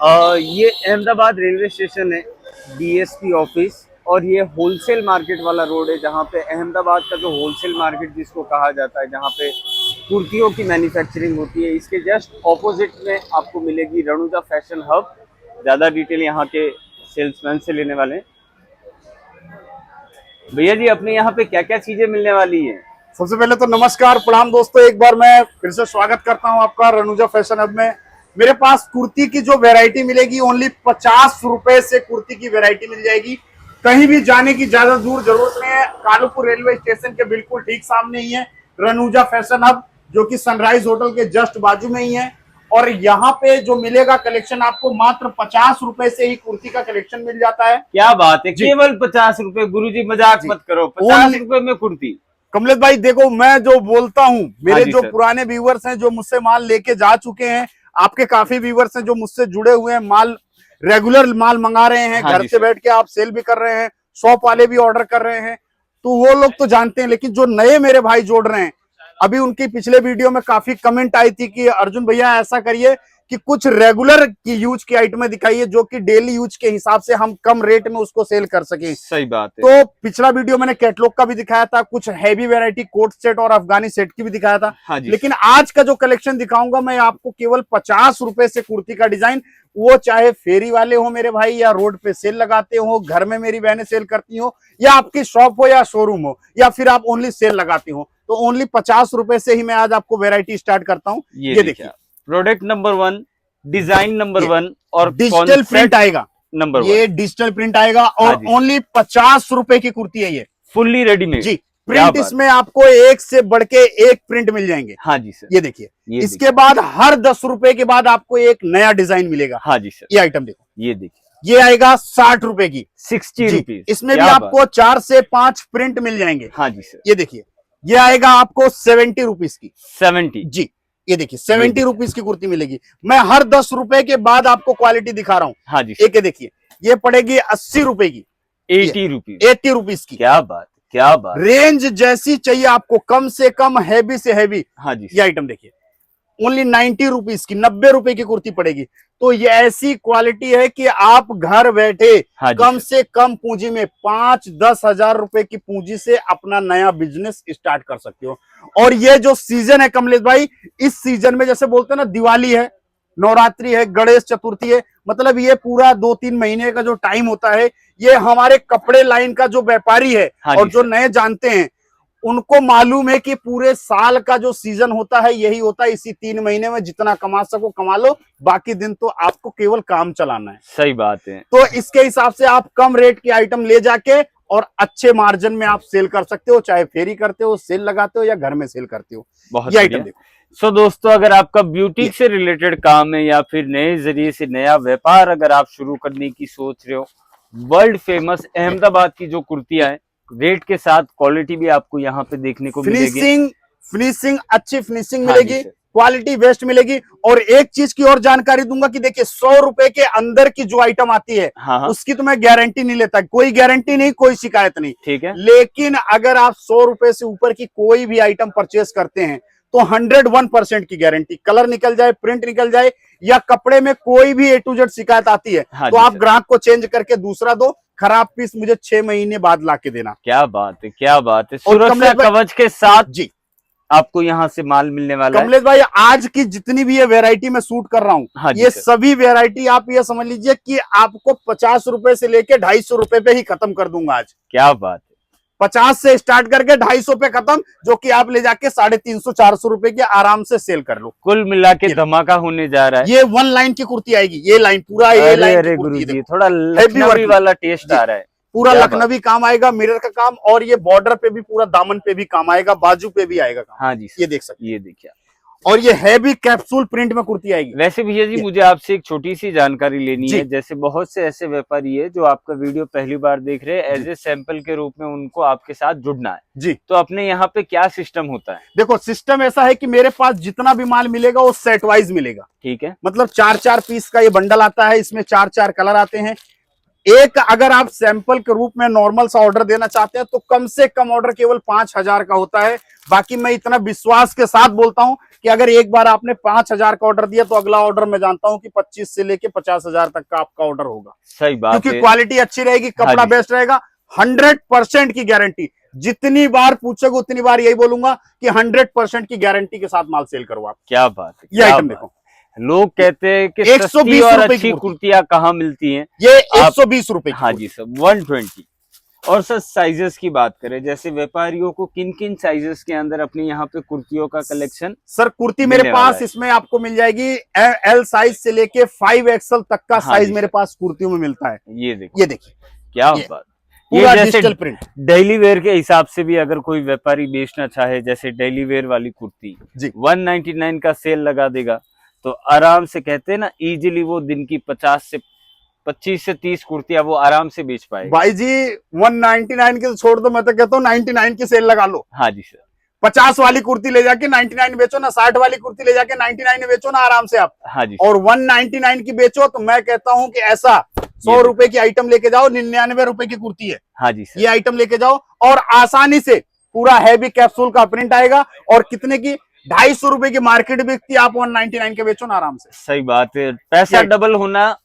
ये Ahmedabad railway station है, DSP office, और ये होलसेल मार्केट वाला रोड है जहाँ पे अहमदाबाद का जो होलसेल मार्केट जिसको कहा जाता है, जहाँ पे कुर्तियों की मैन्युफैक्चरिंग होती है, इसके जस्ट ऑपोजिट में आपको मिलेगी रणुजा फैशन हब। ज़्यादा डिटेल यहाँ के सेल्समैन से लेने वाले हैं। भैया जी, अपने यहाँ पे क्या क्या चीजें मिलने वाली हैं? सबसे पहले तो नमस्कार प्रणाम दोस्तों, एक बार मैं फिर से स्वागत करता हूं आपका रणुजा फैशन हब में। मेरे पास कुर्ती की जो वैरायटी मिलेगी ओनली 50 रुपए से कुर्ती की वैरायटी मिल जाएगी। कहीं भी जाने की ज्यादा दूर जरूरत नहीं है, कानपुर रेलवे स्टेशन के बिल्कुल ठीक सामने ही है रणुजा फैशन हब, जो कि सनराइज होटल के जस्ट बाजू में ही है। और यहाँ पे जो मिलेगा कलेक्शन आपको मात्र 50 रुपए से ही कुर्ती का कलेक्शन मिल जाता है। क्या बात है, केवल 50 रुपए? गुरुजी मजाक मत करो, 50 रुपए में कुर्ती। कमलेश भाई देखो, मैं जो बोलता हूँ, मेरे जो सर। पुराने व्यूवर्स हैं जो मुझसे माल लेके जा चुके हैं, आपके काफी व्यूवर्स हैं जो मुझसे जुड़े हुए हैं, माल रेगुलर माल मंगा रहे हैं, घर से बैठ के आप सेल भी कर रहे हैं, शॉप वाले भी ऑर्डर कर रहे हैं, तो वो लोग तो जानते हैं। लेकिन जो नए मेरे भाई जोड़ रहे हैं, अभी उनकी पिछले वीडियो में काफी कमेंट आई थी कि अर्जुन भैया ऐसा करिए कि कुछ रेगुलर की यूज की आइटमें दिखाइए जो कि डेली यूज के हिसाब से हम कम रेट में उसको सेल कर सकें। सही बात है। तो पिछला वीडियो मैंने कैटलॉग का भी दिखाया था, कुछ हैवी वैरायटी कोट सेट और अफगानी सेट की भी दिखाया था। लेकिन आज का जो कलेक्शन दिखाऊंगा मैं आपको केवल 50 रुपए से कुर्ती का डिजाइन, वो चाहे फेरी वाले हो मेरे भाई, या रोड पे सेल लगाते हो, घर में मेरी बहनें सेल करती हो, या आपकी शॉप हो या शोरूम हो, या फिर आप ओनली सेल लगाते हो, तो ओनली 50 रुपए से ही मैं आज आपको वैरायटी स्टार्ट करता हूँ। ये देखिए, प्रोडक्ट नंबर 1, डिजाइन नंबर 1 और डिजिटल प्रिंट आएगा नंबर 1। ये डिजिटल प्रिंट आएगा और ओनली 50 रुपए की कुर्ती है ये, फुल्ली रेडीमेड जी। प्रिंट इसमें आपको एक से बढ़ के एक प्रिंट मिल जाएंगे। हाँ जी सर। ये देखिए, इसके बाद हर 10 रुपए के बाद आपको एक नया डिजाइन मिलेगा। हाँ जी सर। ये आइटम देखो, ये देखिए, ये आएगा 60 रुपए की, 60 रुपीज। इसमें भी आपको 4 से 5 प्रिंट मिल जाएंगे। हाँ जी सर। ये देखिए, ये आएगा आपको 70 रुपीज की, 70 जी। ये देखिए 70 रुपीज की कुर्ती मिलेगी। मैं हर 10 रुपए के बाद आपको क्वालिटी दिखा रहा हूँ। हाँ जी। एक देखिए, ये पड़ेगी 80 रुपए की, 80 रुपीज, 80 रुपीज की। क्या बात, क्या बात। रेंज जैसी चाहिए आपको, कम से कम, हैवी से हैवी। हाँ जी। ये आइटम देखिए, ओनली 90 रुपीज की, 90 रुपए की कुर्ती पड़ेगी। तो ये ऐसी क्वालिटी है कि आप घर बैठे कम से कम पूंजी में 5-10 हजार रुपए की पूंजी से अपना नया बिजनेस स्टार्ट कर सकते हो। और ये जो सीजन है कमलेश भाई, इस सीजन में जैसे बोलते हैं ना, दिवाली है, नवरात्रि है, गणेश चतुर्थी है, मतलब ये पूरा 2-3 महीने का जो टाइम होता है, ये हमारे कपड़े लाइन का जो व्यापारी है और जो नए जानते हैं उनको मालूम है कि पूरे साल का जो सीजन होता है यही होता है। इसी 3 महीने में जितना कमा सको कमा लो, बाकी दिन तो आपको केवल काम चलाना है। सही बात है। तो इसके हिसाब से आप कम रेट की आइटम ले जाके और अच्छे मार्जिन में आप सेल कर सकते हो, चाहे फेरी करते हो, सेल लगाते हो, या घर में सेल करते हो। बहुत ये आइटम देखो। सो दोस्तों, अगर आपका ब्यूटीक से रिलेटेड काम है या फिर नए जरिए से नया व्यापार अगर आप शुरू करने की सोच रहे हो, वर्ल्ड फेमस अहमदाबाद की जो कुर्तियां हैं, रेट के साथ क्वालिटी भी आपको यहाँ पे देखने को मिलेगी। फिनिशिंग अच्छी फिनिशिंग मिलेगी, क्वालिटी बेस्ट मिलेगी। और एक चीज की और जानकारी दूंगा कि देखिए, 100 रुपए के अंदर की जो आइटम आती है उसकी तो मैं गारंटी नहीं लेता, कोई गारंटी नहीं, कोई शिकायत नहीं, ठीक है। लेकिन अगर आप 100 रुपए से ऊपर की कोई भी आइटम परचेस करते हैं तो 101% की गारंटी, कलर निकल जाए, प्रिंट निकल जाए, या कपड़े में कोई भी A to Z शिकायत आती है तो आप ग्राहक को चेंज करके दूसरा दो, खराब पीस मुझे 6 महीने बाद लाके देना। क्या बात है, क्या बात है। सुरक्षा कवच के साथ जी आपको यहाँ से माल मिलने वाला है। कमलेश भाई, आज की जितनी भी ये वैरायटी में शूट कर रहा हूँ, ये सभी वैरायटी आप ये समझ लीजिए कि आपको 50 रुपए से लेके 250 रुपए पे ही खत्म कर दूंगा आज। क्या बात है। 50 से स्टार्ट करके 250 पे खत्म, जो कि आप ले जाके 350-400 रुपए के आराम से सेल कर लो। कुल मिला के धमाका होने जा रहा है। ये 1 लाइन की कुर्ती आएगी, ये लाइन पूरा, ये लाइन। अरे गुरुजी, थोड़ा लखनवी वाला टेस्ट आ रहा है, पूरा लखनवी काम आएगा, मिरर का काम, और ये बॉर्डर पे भी, पूरा दामन पे भी काम आएगा, बाजू पे भी आएगा काम। हाँ जी, ये देख सकते, ये देखिए। और ये हैवी कैप्सूल प्रिंट में कुर्ती आएगी। वैसे भैया जी, मुझे आपसे एक छोटी सी जानकारी लेनी है। जैसे बहुत से ऐसे व्यापारी है जो आपका वीडियो पहली बार देख रहे हैं, एज ए सैंपल के रूप में उनको आपके साथ जुड़ना है जी, तो अपने यहाँ पे क्या सिस्टम होता है? देखो, सिस्टम ऐसा है कि मेरे पास जितना भी माल मिलेगा वो सेट वाइज मिलेगा, ठीक है। मतलब 4-4 पीस का ये बंडल आता है, इसमें 4-4 कलर आते हैं। एक अगर आप सैंपल के रूप में नॉर्मल सा ऑर्डर देना चाहते हैं तो कम से कम ऑर्डर केवल 5,000 का होता है। बाकी मैं इतना विश्वास के साथ बोलता हूं कि अगर एक बार आपने 5,000 का ऑर्डर दिया तो अगला ऑर्डर मैं जानता हूं कि 25 से लेके 50,000 तक का आपका ऑर्डर होगा। सही बात क्योंकि है। क्वालिटी अच्छी रहेगी, कपड़ा बेस्ट रहेगा, 100% की गारंटी। जितनी बार पूछोगे उतनी बार यही बोलूंगा कि 100% की गारंटी के साथ माल सेल करो आप। क्या बात है, ये आइटम देखो, लोग कहते हैं कि 120 सस्ती और रुपए अच्छी की कुर्तियां कहाँ मिलती हैं। ये 120 रुपए की हाँ जी सर, 120। और सर साइजेस की बात करें, जैसे व्यापारियों को किन किन साइजेस के अंदर अपने यहाँ पे कुर्तियों का कलेक्शन? सर कुर्ती मेरे मिलने वाला पास है। इसमें आपको मिल जाएगी एल साइज से लेके 5XL तक का हाँ साइज जी मेरे सर। पास कुर्तियों में मिलता है। ये देखो, ये देखिए क्या ये बात। पूरा जैसे डिजिटल प्रिंट। डेली वेयर के हिसाब से भी अगर कोई व्यापारी बेचना चाहे, जैसे डेली वेयर वाली कुर्ती जी 199 का सेल लगा देगा तो आराम से, कहते हैं ना, इजीली वो दिन की 25 से 30 कुर्तियां वो आराम से बेच पाएगा। भाई जी 199 की तो छोड़ दो, मैं तो कहता हूँ 99 की सेल लगा लो। हाँ जी सर। 50 वाली कुर्ती ले जाके 99 बेचो ना, 60 वाली कुर्ती ले जाके 99 बेचो ना आराम से आप। हाँ जी और 199 की बेचो तो मैं कहता हूं कि ऐसा 100 रुपए की आइटम लेके जाओ, 99 रुपए की कुर्ती है। हाँ जी सर। ये आइटम लेके जाओ और आसानी से पूरा हैवी कैप्सूल का प्रिंट आएगा। और कितने की? 250 रुपए की मार्केट बिकती है, आप 199 के बेचो ना आराम से। सही बात है, पैसा डबल होना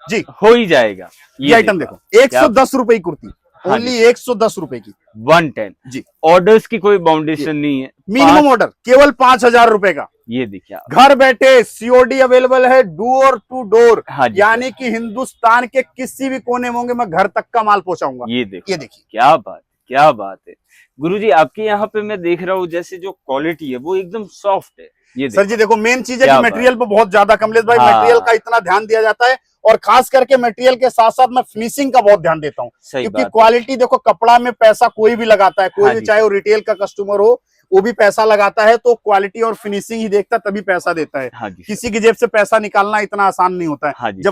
जी हो ही जाएगा। ये आइटम देखो 110 रुपए की कुर्ती, हाँ ओनली 110 रुपए की 110 जी। ऑर्डर्स की कोई बाउंडेशन नहीं है, मिनिमम ऑर्डर केवल 5,000 रुपए का। ये देखिए आप। घर बैठे सीओडी अवेलेबल है, डोर टू डोर। हाँ जी यानी कि हिंदुस्तान के किसी भी कोने में होंगे मैं घर तक का माल पहुंचाऊंगा। ये देखिए, ये देखिए क्या बात, क्या बात है गुरुजी। आपके यहाँ पे मैं देख रहा हूँ जैसे जो क्वालिटी है वो एकदम सॉफ्ट है। ये सर जी देखो, मेन चीज है क्या कि मटेरियल पे बहुत ज्यादा कमलेश भाई, हाँ। मटेरियल का इतना ध्यान दिया जाता है। और खास करके मटेरियल के साथ साथ मैं फिनिशिंग का बहुत ध्यान देता हूँ। सही क्योंकि बात क्वालिटी देखो, कपड़ा में पैसा कोई भी लगाता है, कोई हाँ भी जी चाहे वो रिटेल का कस्टमर हो, वो भी पैसा लगाता है। तो क्वालिटी और फिनिशिंग ही देखता है, तभी पैसा देता है। हाँ जी किसी की जेब से पैसा निकालना इतना आसान नहीं होता है। हाँ जी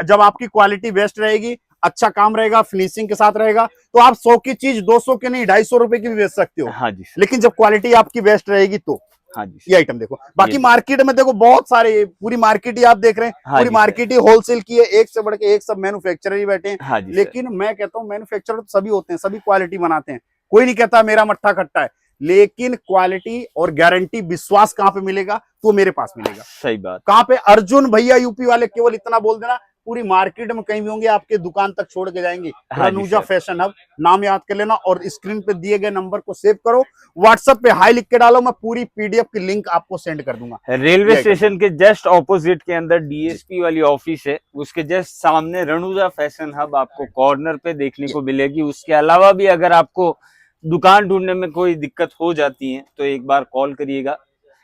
जब आपकी क्वालिटी बेस्ट रहेगी, अच्छा काम रहेगा, फिनिशिंग के साथ रहेगा, तो आप 100 की चीज 200 की नहीं 250 रुपए की भी बेच सकते हो। हाँ जी लेकिन जब क्वालिटी आपकी बेस्ट रहेगी तो। हाँ जी ये आइटम देखो, बाकी मार्केट में देखो बहुत सारे, पूरी मार्केट ही आप देख रहे हैं। हाँ पूरी जी मार्केट ही होलसेल की है, एक से बढ़ के एक, सब मैन्युफैक्चरर ही बैठे हैं। हाँ जी लेकिन मैं कहता हूँ मैन्युफैक्चरर तो सभी होते हैं, सभी क्वालिटी बनाते हैं। कोई नहीं कहता मेरा मट्ठा खट्टा है, लेकिन क्वालिटी और गारंटी, विश्वास कहाँ पे मिलेगा? तो मेरे पास मिलेगा। सही बात। कहाँ पे? अर्जुन भैया यूपी वाले, केवल इतना बोल देना, पूरी मार्केट में कहीं भी होंगे आपके दुकान तक छोड़ के जाएंगे। हाँ जी रनूजा सर। फैशन हब, नाम याद कर लेना और स्क्रीन पे दिए गए नंबर को सेव करो, व्हाट्सएप पे हाई लिख के डालो, मैं पूरी पीडीएफ की लिंक आपको सेंड कर दूंगा। रेलवे स्टेशन के जस्ट ऑपोजिट के अंदर डीएसपी वाली ऑफिस है, उसके जस्ट सामने रणुजा फैशन हब आपको कॉर्नर पे देखने को मिलेगी। उसके अलावा भी अगर आपको दुकान ढूंढने में कोई दिक्कत हो जाती है तो एक बार कॉल करिएगा।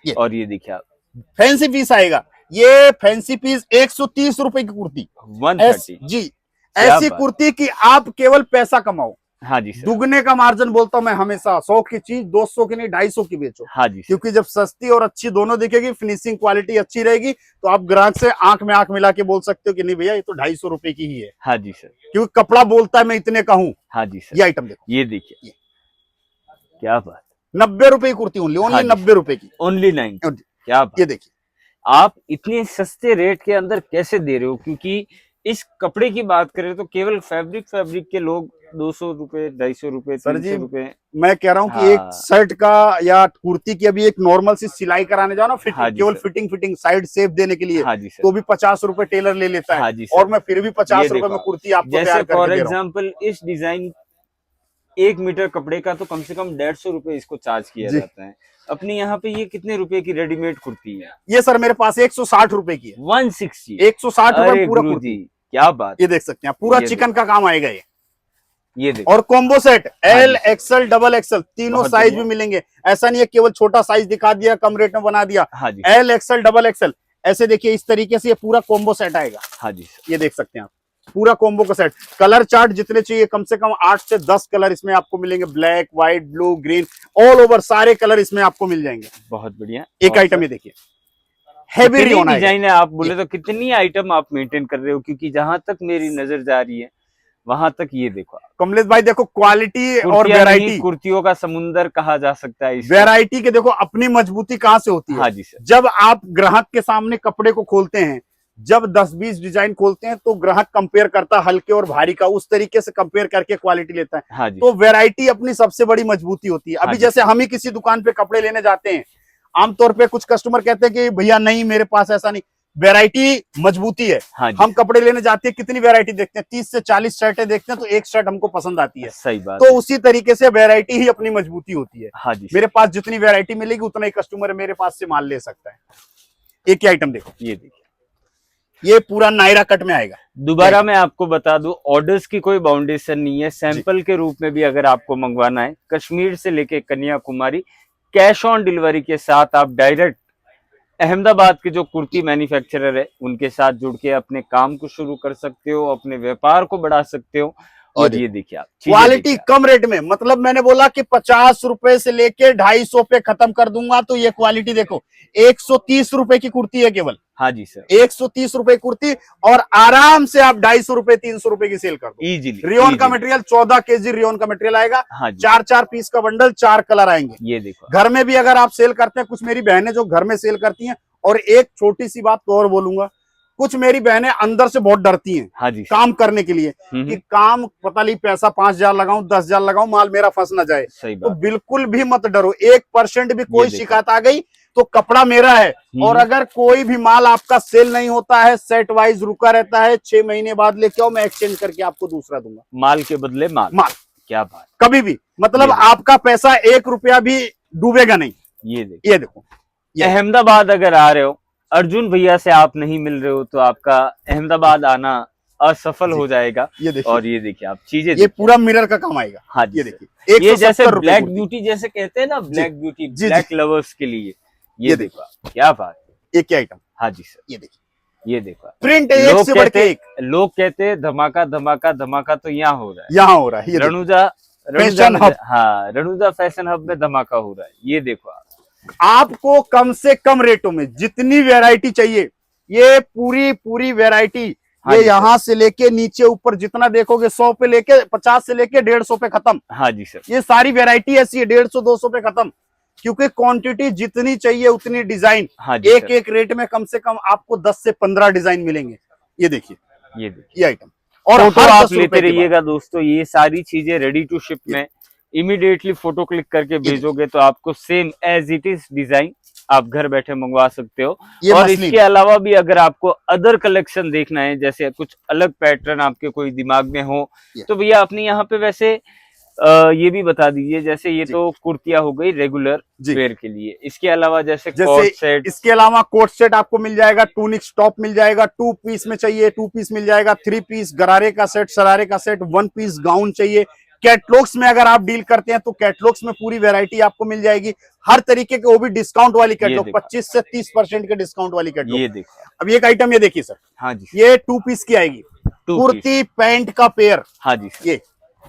और ये देखिए आप, फैंसी पीस आएगा, ये फैंसी पीस 130 रुपए की कुर्ती, 130 जी। ऐसी कुर्ती की आप केवल पैसा कमाओ। हाँ जी सर। दुगने का मार्जिन बोलता हूं मैं हमेशा, 100 की चीज 200 की नहीं 250 की बेचो। हाँ जी सर। क्योंकि जब सस्ती और अच्छी दोनों दिखेगी, फिनिशिंग क्वालिटी अच्छी रहेगी, तो आप ग्राहक से आंख में आंख मिला के बोल सकते हो कि नहीं भैया ये तो 250 रुपए की ही है। हाँ जी सर। क्योंकि कपड़ा बोलता है मैं इतने का हूं। हाँ जी सर। ये आइटम देखो, ये देखिए, क्या बात। 90 रुपए की कुर्ती, ओनली 90 रुपए की, ओनली 90। क्या बात। ये देखिए, आप इतने सस्ते रेट के अंदर कैसे दे रहे हो? क्योंकि इस कपड़े की बात करें तो केवल फैब्रिक के लोग 200 रुपए, 250 रुपए, 300 रुपए। मैं कह रहा हूँ कि हाँ। एक शर्ट का या कुर्ती की अभी एक नॉर्मल सी सिलाई कराने जाओ ना, फिटिंग, हाँ जी केवल सर। फिटिंग साइड शेप देने के लिए, हाँ जी सर। तो भी 50 रुपए टेलर ले लेता है। हाँ जी सर। और मैं फिर भी 50 ये रुपए देखो में कुर्ती आपको जैसे तैयार करके फॉर दे रहा हूँ। एग्जाम्पल इस डिजाइन 1 मीटर कपड़े का तो कम से कम 150 रुपए इसको चार्ज किया जाता है। अपने यहाँ पे ये कितने रुपए की रेडीमेड कुर्ती है? ये सर मेरे पास 160 रुपए की है। 160 160 रुपए अरे पूरा गुरु कुर्ती। जी, क्या बात। ये देख सकते हैं, पूरा ये चिकन का काम आएगा ये देखो। और कॉम्बो सेट हाँ एल, जी। एक्सएल, डबल एक्सएल तीनों बहुत साइज बढ़िया। भी मिलेंगे। ऐसा नहीं है केवल छोटा साइज दिखा दिया, कम रेट में बना दिया। हाँ जी। एल, एक्सएल, डबल एक्सएल, ऐसे देखिए इस तरीके से ये पूरा कॉम्बो सेट आएगा। हाँ जी सर। ये देख सकते हैं आप, पूरा कॉम्बो का सेट। कलर चार्ट जितने चाहिए, कम से कम 8 से 10 कलर इसमें आपको मिलेंगे। Black, white, blue, green, all over सारे कलर इसमें आपको मिल जाएंगे। बहुत बढ़िया। एक आइटम ये देखिए, हैवी रियोन डिजाइन है। आप बोले तो कितनी आइटम आप मेंटेन कर रहे हो? क्योंकि जहां तक मेरी नजर जा रही है वहां तक ये देखो कमलेश भाई, देखो क्वालिटी और वैरायटी, कुर्तियों का समुंदर कहा जा सकता है। वैरायटी के देखो अपनी मजबूती कहाँ से होती है। हाँ जी सर। जब आप ग्राहक के सामने कपड़े को खोलते हैं जब 10-20 डिजाइन खोलते हैं तो ग्राहक कंपेयर करता है हल्के और भारी का, उस तरीके से कंपेयर करके क्वालिटी लेता है। हाँ जी। तो वैरायटी अपनी सबसे बड़ी मजबूती होती है। हाँ अभी जी। जैसे हम ही किसी दुकान पे कपड़े लेने जाते हैं, आमतौर पे कुछ कस्टमर कहते हैं कि भैया नहीं मेरे पास ऐसा नहीं, वैरायटी मजबूती है। हाँ जी। हम कपड़े लेने जाते हैं कितनी वैरायटी देखते हैं, 30 से 40 शर्टें देखते हैं तो एक शर्ट हमको पसंद आती है। सही बात तो है। उसी तरीके से वैरायटी ही अपनी मजबूती होती है। हाँ जी। मेरे पास जितनी वैरायटी मिलेगी उतना ही कस्टमर मेरे पास से माल ले सकता है। एक ही आइटम देखो, ये देखिए, ये पूरा नायरा कट में आएगा। दोबारा मैं आपको बता दूं, ऑर्डर्स की कोई बाउंडेशन नहीं है। सैंपल के रूप में भी अगर आपको मंगवाना है, कश्मीर से लेके कन्याकुमारी, कैश ऑन डिलीवरी के साथ आप डायरेक्ट अहमदाबाद के जो कुर्ती मैन्युफैक्चरर है उनके साथ जुड़ के अपने काम को शुरू कर सकते हो, अपने व्यापार को बढ़ा सकते हो। और ये देखिए आप क्वालिटी कम रेट में, मतलब मैंने बोला कि 50 रुपए से लेके 250 पे खत्म कर दूंगा, तो ये क्वालिटी देखो 130 रुपए की कुर्ती है केवल। हाँ जी सर, 130 रुपए कुर्ती, और आराम से आप 250 रुपए 300 रुपए की सेल कर दो इजीली। रियोन का मटेरियल, 14 केजी रियोन का मटेरियल आएगा। हाँ जी। 4 पीस का बंडल, 4 कलर आएंगे। ये देखो, घर में भी अगर आप सेल करते हैं, कुछ मेरी बहनें जो घर में सेल करती हैं, और एक छोटी सी बात तो और बोलूंगा, कुछ मेरी बहनें अंदर से बहुत डरती हैं हाँ जी काम करने के लिए, कि काम पता नहीं पैसा 5,000 लगाऊं 10,000 लगाऊं, माल मेरा फंस ना जाए। सही तो बात। बिल्कुल भी मत डरो, 1% भी कोई देखो। शिकायत आ गई तो कपड़ा मेरा है। और अगर कोई भी माल आपका सेल नहीं होता है, सेट वाइज रुका रहता है, 6 महीने बाद लेके आओ, मैं एक्सचेंज करके आपको दूसरा दूंगा। माल के बदले माल। क्या बात, कभी भी, मतलब आपका पैसा 1 रुपया भी डूबेगा नहीं। ये देखो, ये अहमदाबाद अगर आ रहे हो, अर्जुन भैया से आप नहीं मिल रहे हो, तो आपका अहमदाबाद आना असफल हो जाएगा। ये देखिए, और ये देखिए आप चीजें, ये पूरा मिरर का काम आएगा। हाँ जी, ये देखिए, ये जैसे ब्लैक ब्यूटी जैसे कहते हैं ना, ब्लैक ब्यूटी, ब्लैक लवर्स के लिए। ये देखो क्या बात है। एक ही आइटम। हाँ जी सर, ये देखिए, ये देखो प्रिंट एक से बढ़ के एक। लोग कहते हैं धमाका धमाका धमाका, तो यहाँ हो रहा है, यहाँ हो रहा है। Ranuja fashion hub. हाँ, रणुजा फैशन हब में धमाका हो रहा है। ये देखो आपको कम से कम रेटों में जितनी वैरायटी चाहिए, ये पूरी वैरायटी, ये यहाँ से लेके नीचे ऊपर जितना देखोगे, 100 पे लेके 50 से लेके 150 पे खत्म। हाँ जी सर, ये सारी वैरायटी ऐसी है 150-200 पे खत्म, क्योंकि क्वांटिटी जितनी चाहिए उतनी डिजाइन। हाँ एक एक रेट में कम से कम आपको 10 से 15 डिजाइन मिलेंगे। ये देखिए, ये आइटम, और फोटो आप लेते रहिएगा दोस्तों। ये सारी चीजें रेडी टू शिप में, इमीडिएटली फोटो क्लिक करके भेजोगे तो आपको same as it is design आप घर बैठे मंगवा सकते हो। और इसके अलावा भी अगर आपको अदर कलेक्शन देखना है, जैसे कुछ अलग पैटर्न आपके कोई दिमाग में हो, तो भैया अपने यहाँ पे वैसे ये भी बता दीजिए। जैसे ये तो कुर्तियां हो गई रेगुलर वेयर के लिए, इसके अलावा जैसे कोट सेट, इसके अलावा कोट सेट आपको मिल जाएगा, टूनिक टॉप मिल जाएगा, 2 पीस में चाहिए 2 पीस मिल जाएगा, 3 पीस गरारे का सेट, शरारे का सेट, 1 पीस गाउन चाहिए। कैटलॉग्स में अगर आप डील करते हैं तो कैटलॉग्स में पूरी वैरायटी आपको मिल जाएगी, हर तरीके के, वो भी डिस्काउंट वाली कैटलॉग, 25 से 30% के डिस्काउंट वाली कैटलॉग। ये देखो, अब एक आइटम ये देखिए सर। हाँ जी, ये 2 पीस की आएगी, कुर्ती पैंट का पेयर। हाँ जी, ये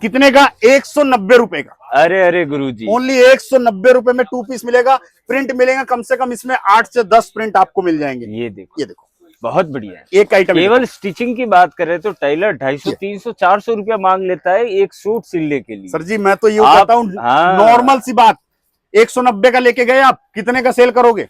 कितने का? 190 रुपए का। अरे गुरुजी, ओनली 190 रुपए में 2 पीस मिलेगा। प्रिंट मिलेगा कम से कम इसमें 8 से 10 प्रिंट आपको मिल जाएंगे। ये देखो बहुत बढ़िया है। एक आइटम, केवल स्टिचिंग की बात करें तो टेलर 250, 300, 400 रुपया मांग लेता है एक सूट सिलने के लिए। सर जी मैं तो ये कहता हूँ, नॉर्मल सी बात, 190 का लेके गए आप, कितने का सेल करोगे?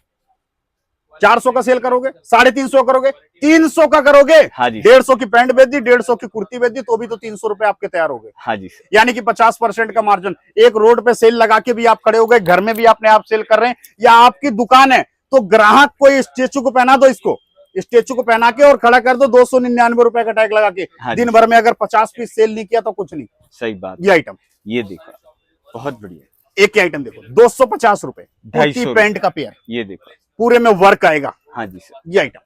400 का सेल करोगे, 350 करोगे, 300 का करोगे। हाँ जी, 150 की पैंट बेच दी, 150 की कुर्ती बेच दी, तो भी तो 300 रुपए आपके तैयार हो गए। हाँ जी, यानी कि 50% का मार्जिन। एक रोड पे सेल लगा के भी आप खड़े हो गए, घर में भी अपने आप सेल कर रहे हैं, या आपकी दुकान है तो ग्राहक को स्टेचू को पहना दो, इसको स्टेचू को पहना के और खड़ा कर दो, 299 रुपए का टैग लगा के। हाँ, दिन भर में अगर 50 पीस सेल नहीं किया तो कुछ नहीं। सही बात। ये आइटम, ये देखो बहुत बढ़िया। एक ही आइटम देखो, 250 रुपए, 250 पैंट का पेयर। ये देखो पूरे में वर्क आएगा। हाँ जी सर, ये आइटम,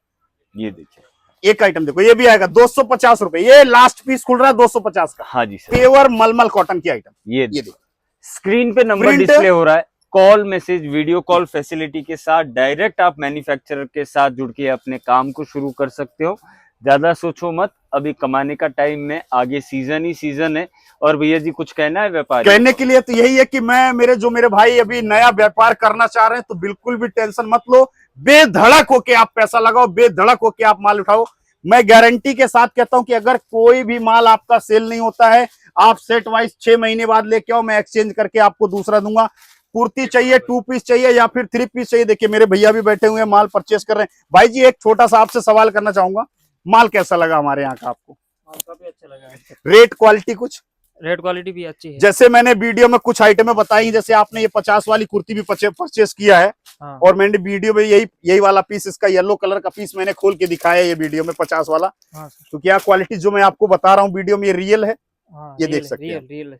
ये देखिए। एक आइटम देखो, ये भी आएगा 250 रुपए, ये लास्ट पीस खुल रहा है 250 का। हाँ जी सर, प्योर मलमल कॉटन की आइटम। ये देखो, स्क्रीन पे नंबर डिस्प्ले हो रहा है, call message video call facility के साथ डायरेक्ट आप मैन्युफैक्चरर के साथ जुड़ के अपने काम को शुरू कर सकते हो। ज्यादा सोचो मत, अभी कमाने का टाइम में, आगे सीजन ही सीजन है। और भैया जी कुछ कहना है व्यापारी? कहने के लिए तो यही है कि मेरे भाई अभी नया व्यापार करना चाह रहे हैं तो बिल्कुल भी टेंशन मत लो, बेधड़क होके आप पैसा लगाओ, बेधड़क होके आप माल उठाओ। मैं गारंटी के साथ कहता हूं कि अगर कोई भी माल आपका सेल नहीं होता है, आप सेट वाइज 6 महीने बाद लेके आओ, मैं एक्सचेंज करके आपको दूसरा दूंगा। कुर्ती चाहिए, 2 पीस चाहिए या फिर 3 पीस चाहिए। देखिए मेरे भैया भी बैठे हुए हैं, माल परचेस कर रहे हैं। भाई जी एक छोटा सा आपसे सवाल करना चाहूंगा, माल कैसा लगा हमारे यहाँ का आपको? काफी अच्छा लगा है। रेट क्वालिटी कुछ? रेट क्वालिटी भी अच्छी है। जैसे मैंने वीडियो में कुछ आइटमें बताई, जैसे आपने ये 50 वाली कुर्ती भी परचेस किया है, हाँ। और मैंने वीडियो में यही वाला पीस, इसका येलो कलर का पीस मैंने खोल के दिखाया है ये वीडियो में 50 वाला। हाँ तो क्या क्वालिटी जो मैं आपको बता रहा हूँ वीडियो में ये रियल है? हाँ, ये रियल देख है, सकते हैं रियल है।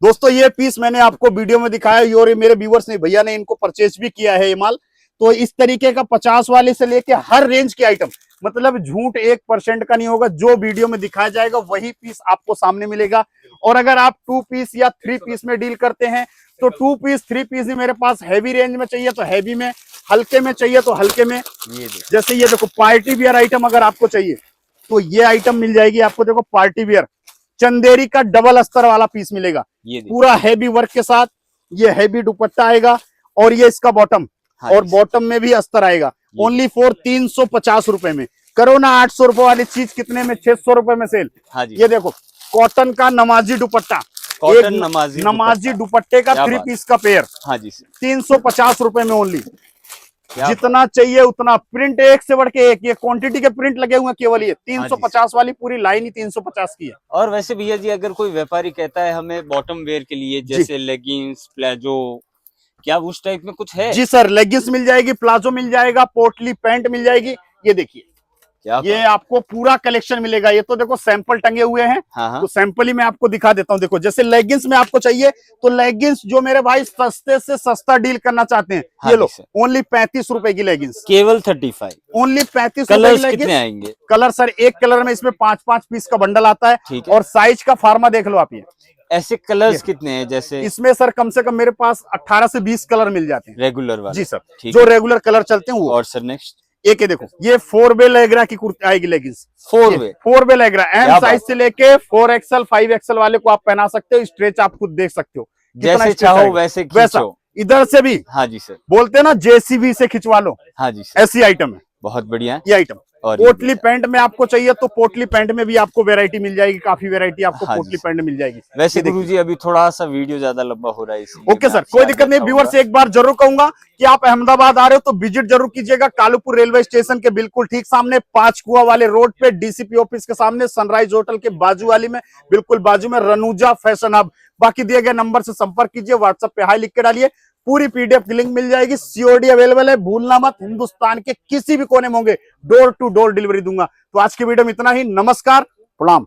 दोस्तों। ये पीस मैंने आपको वीडियो में दिखाया और ये मेरे व्यूअर्स ने, भैया ने इनको परचेज भी किया है ये माल। तो इस तरीके का 50 वाले से लेके हर रेंज के आइटम, मतलब झूठ 1% का नहीं होगा। जो वीडियो में दिखाया जाएगा वही पीस आपको सामने मिलेगा। और अगर आप 2 पीस या 3 पीस में डील करते हैं तो 2 पीस 3 पीस ही मेरे पास, हैवी रेंज में चाहिए तो हैवी में, हल्के में चाहिए तो हल्के में। जैसे ये देखो पार्टी वियर आइटम अगर आपको चाहिए तो ये आइटम मिल जाएगी आपको। देखो पार्टी वियर चंदेरी का डबल अस्तर वाला पीस मिलेगा, ये पूरा हैवी वर्क के साथ। ये हैवी दुपट्टा आएगा और ये इसका बॉटम, और बॉटम में भी अस्तर आएगा। ओनली फॉर 350 रुपए में। करो ना 800 रुपए वाली चीज कितने में? 600 रुपए में सेल। ये देखो कॉटन का नमाजी दुपट्टा, कॉटन नमाजी दुपट्टे का 3 पीस का पेयर, 350 रुपए में ओनली। जितना चाहिए उतना, प्रिंट एक से बढ़ के एक, ये क्वांटिटी के प्रिंट लगे हुए हैं केवल। ये 350 वाली पूरी लाइन ही 350 की है। और वैसे भैया जी अगर कोई व्यापारी कहता है हमें बॉटम वेयर के लिए, जैसे लेगिंग्स, प्लाजो, क्या उस टाइप में कुछ है? जी सर, लेगिंग्स मिल जाएगी, प्लाजो मिल जाएगा, पोटली पैंट मिल जाएगी। ये देखिए ये आपको पूरा कलेक्शन मिलेगा। ये तो देखो सैंपल टंगे हुए हैं। तो सैंपल ही मैं आपको दिखा देता हूँ। देखो जैसे लेगिंग्स में आपको चाहिए तो लेगिंग्स, जो मेरे भाई सस्ते से सस्ता डील करना चाहते हैं, ये लो ओनली 35 रुपए की लेगिंग्स, केवल 35, ओनली 35 कलर्स कितने आएंगे? कलर सर एक कलर में इसमें 5-5 पीस का बंडल आता है। और साइज का फार्मा देख लो आप। ये ऐसे कलर्स कितने हैं? जैसे इसमें सर कम से कम मेरे पास 18 से 20 कलर मिल जाते हैं रेगुलर वाले। जी सर, जो रेगुलर कलर चलते हैं वो। और सर नेक्स्ट एक देखो ये 4 वे लेग्रा की कुर्ती आएगी लेगिंग्स। 4 वे लेग्रा, एम साइज से लेके 4XL 5XL वाले को आप पहना सकते हो। स्ट्रेच आप खुद देख सकते हो, जैसे चाहो वैसे खींचो। इधर से भी, हाँ जी सर, बोलते हैं ना JCB से खिंचवा लो। हाँ जी सर, ऐसी आइटम है, बहुत बढ़िया ये आइटम। और पोटली पैंट में आपको चाहिए तो पोटली पैंट में भी आपको वैरायटी मिल जाएगी, काफी वैरायटी आपको पोटली पैंट में मिल जाएगी। वैसे गुरुजी अभी थोड़ा सा वीडियो ज्यादा लंबा हो रहा है, ओके सर, कोई दिक्कत नहीं। व्यूअर्स एक बार जरूर कहूंगा कि आप अहमदाबाद आ रहे हो तो विजिट जरूर कीजिएगा। कालूपुर रेलवे स्टेशन के बिल्कुल ठीक सामने, 5 कुआ वाले रोड पे, DCP ऑफिस के सामने, सनराइज होटल के बाजू वाली में, बिल्कुल बाजू में रनूजा फैशन हब। बाकी दिए गए नंबर से संपर्क कीजिए, व्हाट्सएप पे हाई लिख के डालिए, पूरी PDF की लिंक मिल जाएगी। COD अवेलेबल है, भूलना मत। हिंदुस्तान के किसी भी कोने में होंगे, डोर टू डोर डिलीवरी दूंगा। तो आज की वीडियो में इतना ही। नमस्कार, प्रणाम।